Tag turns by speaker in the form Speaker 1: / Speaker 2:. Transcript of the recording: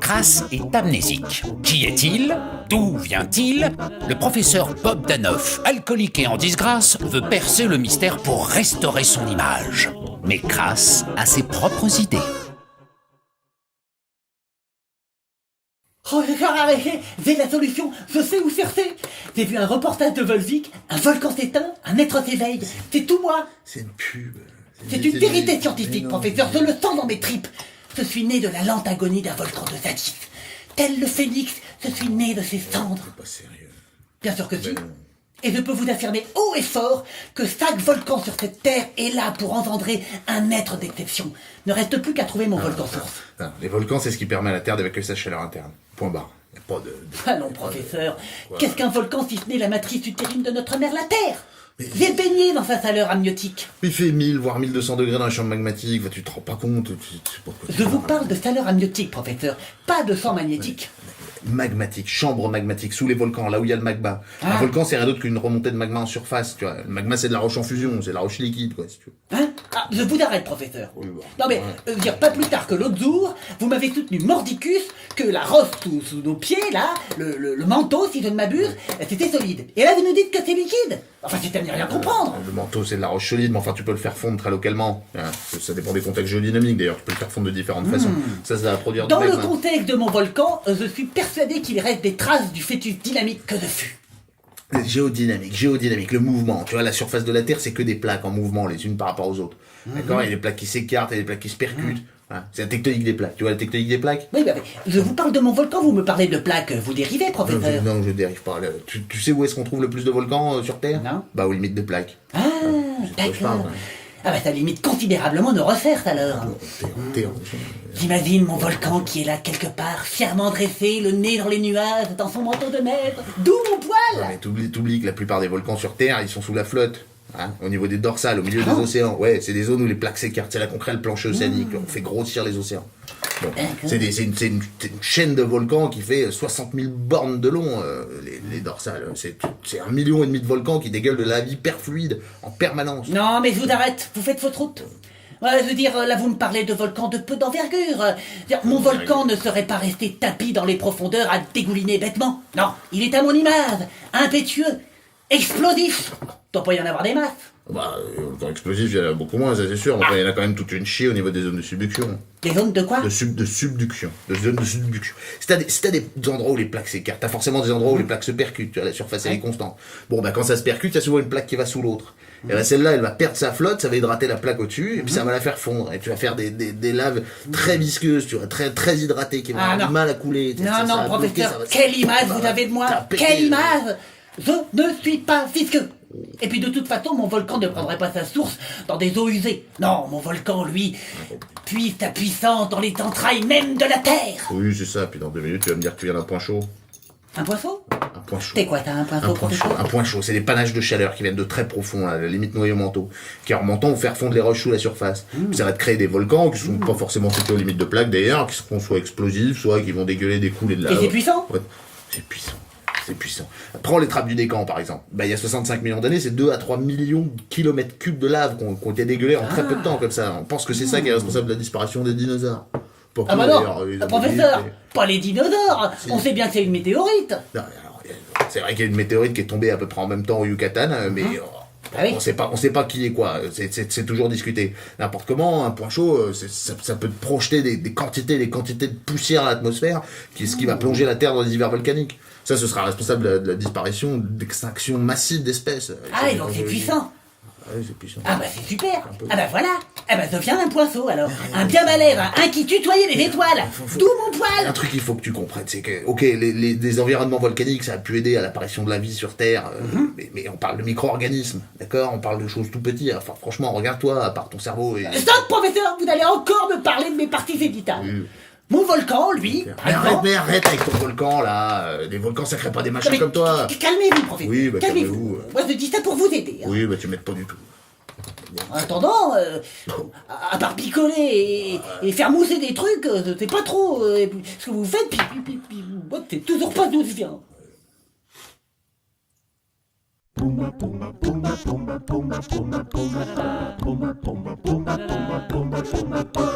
Speaker 1: Crass est amnésique. Qui est-il? D'où vient-il? Le professeur Bogdanov, alcoolique et en disgrâce, veut percer le mystère pour restaurer son image. Mais Crass a ses propres idées.
Speaker 2: Oh, j'ai la solution, je sais où chercher. J'ai vu un reportage de Volvic, un volcan s'éteint, un être s'éveille. C'est tout moi.
Speaker 3: C'est une pub.
Speaker 2: C'est une vérité scientifique, professeur, je le sens dans mes tripes. Je suis né de la lente agonie d'un volcan de Zadis. Tel le phénix, je suis né de ses cendres.
Speaker 3: C'est pas sérieux.
Speaker 2: Bien sûr que si.
Speaker 3: Ben non.
Speaker 2: Et je peux vous affirmer haut et fort que chaque volcan sur cette terre est là pour engendrer un être d'exception. Ne reste plus qu'à trouver mon volcan source.
Speaker 3: Non, les volcans, c'est ce qui permet à la Terre d'évacuer sa chaleur interne. Point barre. Y a pas de...
Speaker 2: Ah non, professeur, qu'est-ce qu'un volcan si ce n'est la matrice utérine de notre mère, la Terre? J'ai baigné dans sa chaleur amniotique.
Speaker 3: Il fait 1000, voire 1200 degrés dans la chambre magmatique. Tu te rends pas compte. Tu sais pas de quoi tu
Speaker 2: Je vous
Speaker 3: parles.
Speaker 2: parle de chaleur amniotique, professeur, pas de sang magnétique.
Speaker 3: Magmatique, chambre magmatique, sous les volcans, là où il y a le magma. Un
Speaker 2: Ah.
Speaker 3: volcan, c'est rien d'autre qu'une remontée de magma en surface, tu vois. Le magma, c'est de la roche en fusion, c'est de la roche liquide, quoi, si tu veux.
Speaker 2: Hein? Ah, je vous arrête, professeur.
Speaker 3: Oui, bon.
Speaker 2: Non mais, dire pas plus tard que l'autre jour, vous m'avez soutenu mordicus que la roche sous nos pieds, là, le manteau, si je ne m'abuse, c'était solide. Et là, vous nous dites que c'est liquide. Enfin, c'est à ne rien comprendre.
Speaker 3: Le manteau, c'est de la roche solide, mais enfin, tu peux le faire fondre très localement. Hein, ça dépend des contextes géodynamiques, d'ailleurs. Tu peux le faire fondre de différentes façons. Ça va produire du
Speaker 2: Dans le
Speaker 3: magma.
Speaker 2: contexte de mon volcan, je suis persuadé qu'il reste des traces du fœtus dynamique que je fus.
Speaker 3: Géodynamique, le mouvement. Tu vois, la surface de la Terre, c'est que des plaques en mouvement, les unes par rapport aux autres. D'accord? Il y a des plaques qui s'écartent, il y a des plaques qui se percutent. Hein, c'est la tectonique des plaques. Tu vois la tectonique des plaques?
Speaker 2: Oui, bah, je vous parle de mon volcan, vous me parlez de plaques, vous dérivez, professeur.
Speaker 3: Non, je dérive pas. Là. Tu sais où est-ce qu'on trouve le plus de volcans sur Terre?
Speaker 2: Non.
Speaker 3: Bah, aux limites de plaques.
Speaker 2: Ah,
Speaker 3: c'est de quoi je parle,
Speaker 2: d'accord.
Speaker 3: ouais.
Speaker 2: Ah bah ça limite considérablement nos recherches alors.
Speaker 3: Terre.
Speaker 2: J'imagine mon volcan qui est là quelque part, fièrement dressé, le nez dans les nuages, dans son manteau de maître, d'où mon
Speaker 3: Ouais,
Speaker 2: poil.
Speaker 3: mais t'oublies que la plupart des volcans sur Terre, ils sont sous la flotte. Hein, au niveau des dorsales, au milieu
Speaker 2: Ah
Speaker 3: des
Speaker 2: bon
Speaker 3: océans. Ouais, c'est des zones où les plaques s'écartent. C'est là qu'on crée le plancher océanique. On fait grossir les océans. Bon,
Speaker 2: D'accord.
Speaker 3: c'est une chaîne de volcans qui fait 60 000 bornes de long, les dorsales. C'est 1,5 million de volcans qui dégueulent de la vie hyper fluide en permanence.
Speaker 2: Non mais je vous arrête, vous faites votre route. Ouais, je veux dire, là vous me parlez de volcans de peu d'envergure. Mon volcan ne serait pas resté tapi dans les profondeurs à dégouliner bêtement. Non, il est à mon image, impétueux, explosif. Doit pas y en avoir des masses.
Speaker 3: Bah, volcans explosifs, il y en a beaucoup moins, ça c'est sûr. Enfin, il y en a quand même toute une chier au niveau des zones de subduction.
Speaker 2: Des zones de quoi?
Speaker 3: De subduction. De zones de subduction. Si t'as des endroits où les plaques s'écartent, t'as forcément des endroits où les plaques se percutent. Tu vois, la surface elle est constante. Bon, bah quand ça se percute, il y a souvent une plaque qui va sous l'autre. Et là, celle-là, elle va perdre sa flotte, ça va hydrater la plaque au-dessus, et puis ça va la faire fondre. Et tu vas faire des laves très visqueuses, tu vois, très hydratées, qui vont avoir du mal à couler.
Speaker 2: Non,
Speaker 3: Ça
Speaker 2: non,
Speaker 3: va bloquer,
Speaker 2: professeur,
Speaker 3: ça va-
Speaker 2: quelle image
Speaker 3: ça
Speaker 2: vous
Speaker 3: va
Speaker 2: avez de moi?
Speaker 3: taper.
Speaker 2: Quelle image? Je ne suis pas visqueux. Et puis de toute façon, mon volcan ne prendrait pas sa source dans des eaux usées. Non, mon volcan, lui, puise sa puissance dans les entrailles même de la Terre.
Speaker 3: Oui, c'est ça. Puis dans 2 minutes, tu vas me dire que tu viens d'un point chaud.
Speaker 2: Un poisson?
Speaker 3: Un point chaud.
Speaker 2: C'est quoi, t'as un poisson,
Speaker 3: Un point chaud,
Speaker 2: professeur?
Speaker 3: un point chaud, c'est des panaches de chaleur qui viennent de très profond, à la limite noyau manteau, qui en remontant vont faire fondre les roches sous la surface. Puis ça va te créer des volcans qui sont pas forcément situés aux limites de plaques d'ailleurs, qui seront soit explosifs, soit qui vont dégueuler des coulées de
Speaker 2: Et
Speaker 3: lave.
Speaker 2: c'est puissant?
Speaker 3: Ouais, c'est puissant. C'est puissant. Prends les trappes du Décan par exemple. Bah, il y a 65 millions d'années, c'est 2 à 3 millions de kilomètres cubes de lave qui ont été dégueulés en très peu de temps comme ça. On pense que c'est ça qui est responsable de la disparition des dinosaures. Pas
Speaker 2: Ah
Speaker 3: que,
Speaker 2: bah
Speaker 3: d'ailleurs,
Speaker 2: non,
Speaker 3: les
Speaker 2: professeur,
Speaker 3: hominides,
Speaker 2: pas les dinosaures. On sait bien que c'est une météorite.
Speaker 3: non, alors, c'est vrai qu'il y a une météorite qui est tombée à peu près en même temps au Yucatan, mais
Speaker 2: Ah oui.
Speaker 3: on sait pas qui est quoi. C'est toujours discuté. N'importe comment, un point chaud, ça peut projeter des quantités de poussière à l'atmosphère, ce qui va plonger la Terre dans des hivers volcaniques. Ça, ce sera responsable de la disparition, d'extinction massive d'espèces.
Speaker 2: Ah, et donc c'est puissant.
Speaker 3: Ah oui, c'est puissant.
Speaker 2: Ah bah c'est super. Ah bah voilà. Ah bah ça vient un poisson alors. Un bien balèze, un qui tutoyait les étoiles. D'où mon
Speaker 3: Un
Speaker 2: poil.
Speaker 3: truc qu'il faut que tu comprennes, c'est que, ok, des environnements volcaniques, ça a pu aider à l'apparition de la vie sur Terre, mais on parle de micro-organismes, d'accord? On parle de choses tout petites. Enfin, franchement, regarde-toi, à part ton cerveau et...
Speaker 2: Stop, professeur, vous allez encore me parler de mes parties génitales.
Speaker 3: Oui.
Speaker 2: Mon volcan, lui,
Speaker 3: Mais arrête avec ton volcan, là. Les volcans, ça crée pas des machins
Speaker 2: Mais
Speaker 3: comme toi.
Speaker 2: Calmez-vous, professeur.
Speaker 3: Oui, bah,
Speaker 2: calmez-vous.
Speaker 3: calmez-vous.
Speaker 2: Moi, je dis ça pour vous aider. hein.
Speaker 3: Oui, bah, tu m'aides pas du tout.
Speaker 2: En attendant, à part picoler et faire mousser des trucs, je sais pas trop ce que vous faites, puis moi, c'est toujours pas d'où je viens.
Speaker 4: Puma, puma, puma, puma, puma, puma, puma, puma, puma, puma, puma, puma, puma, puma, puma.